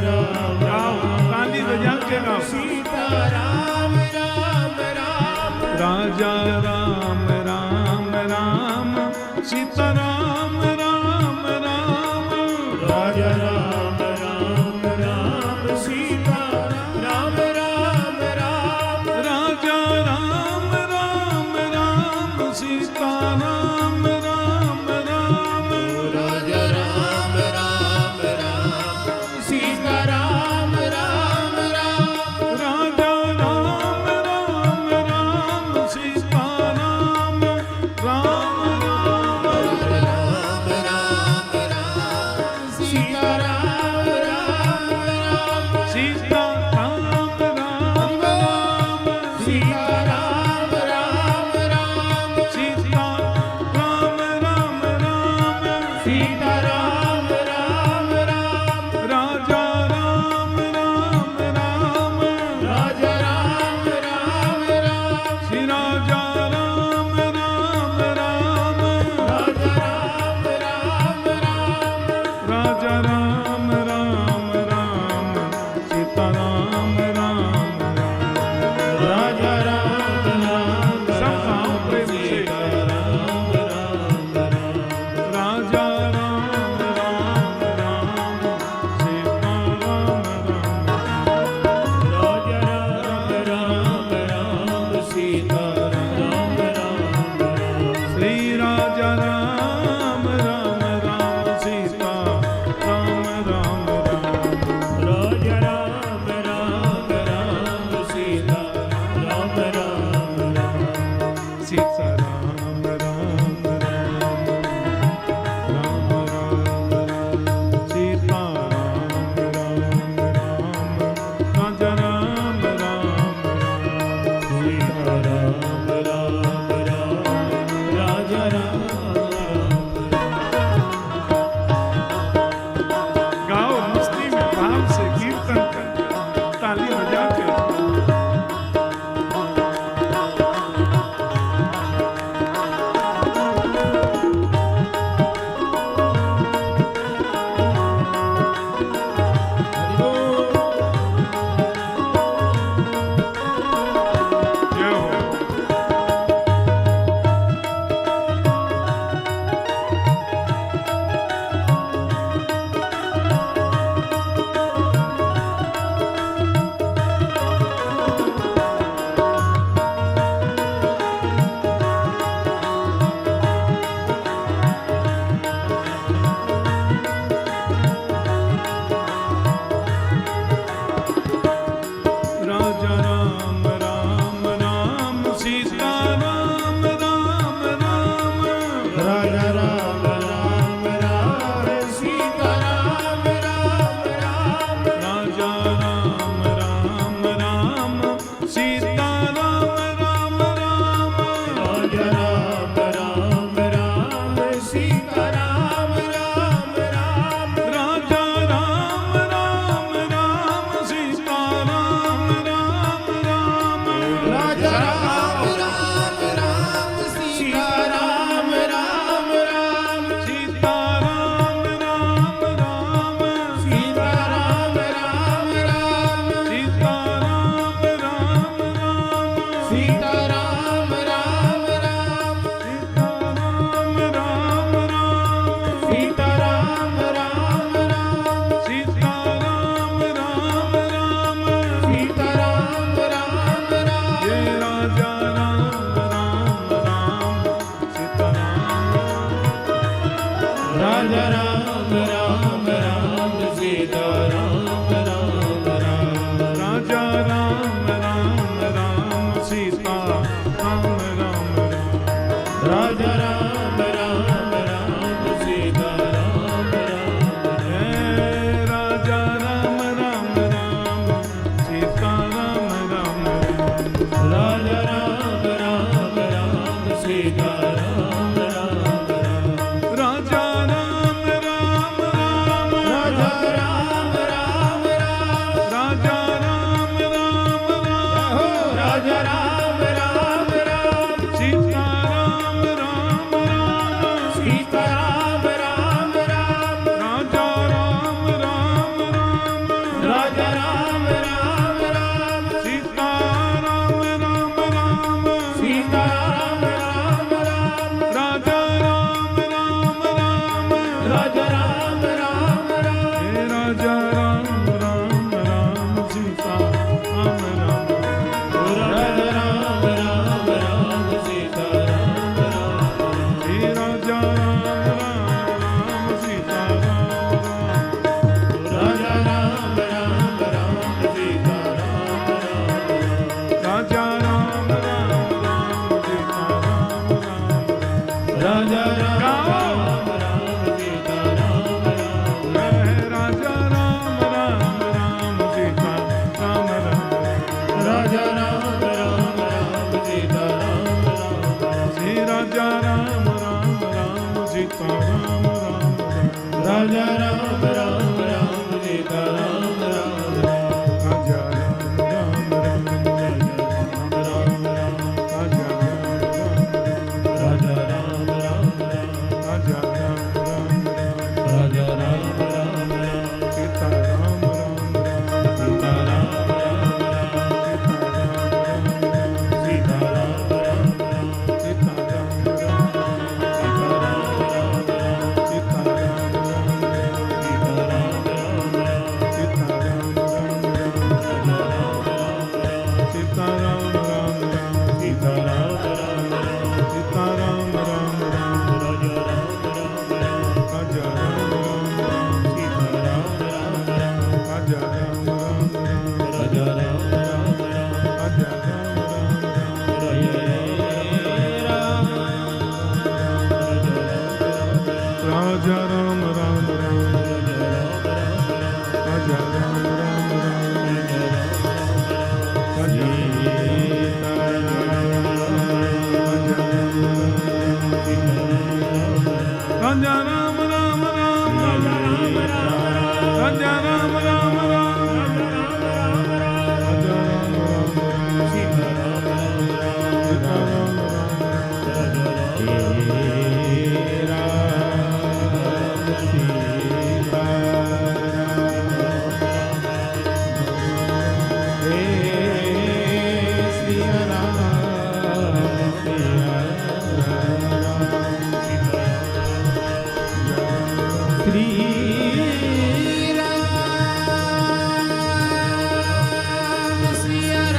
राम ताली बजा के गाओ सीता राम राम राम राजा राम राम राम सीता राम राम राम राजा राम राम राम सीता राम राम राम राजा राम राम राम सीता राम राम राम राजा राम राम राम सीता राम राम राम राजा राम राम राम सीता राम राम राम राजा राम राम राम सीता राम राम राम सीता राम राम राम राजा राम राम राम राजा राम राम राम हे राजा राम राम राम सीता राम राम राजा राम राम राम सीता राम राम हे राजा राम राम सीता राम राजा राम राम राम सीता राम राम राजा राम राम राम सीता राम राजा राम गाओ। राम सीता राम राम राजा राम राम राम सीता राम राम राजा राम राम राम सीता राम राम श्री राजा राम राम राम सीता राम राम राजा राम राम राम सीता राम राम राजा राम राम राम राम राजा राम राम राजा राम राम राजा राम राम राजा राम राम सीता राम राम सीता राम सीता राम सीता राम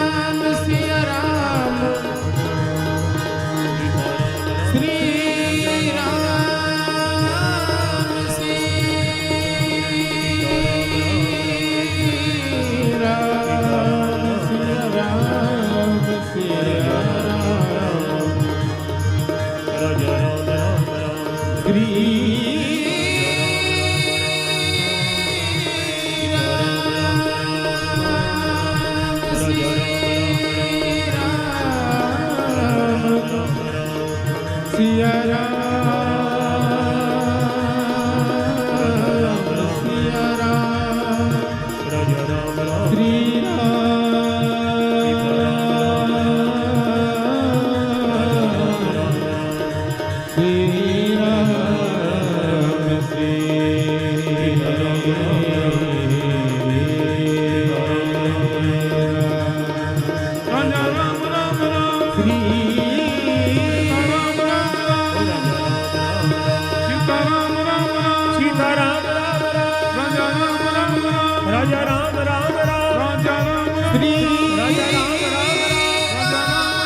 सीता राम सीताराम राम राम सीताराम सीताराम राम राम राजा राम राम राजा राम राम राजा राम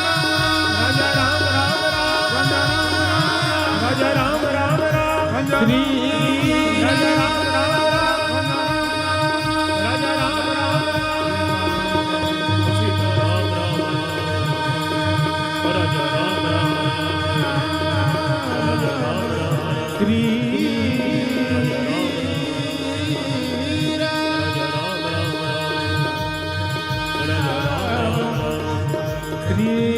राजा राम राम राम राजा राम राम राजा राम राम राम राजा राम राम राम राजा राम राम Shri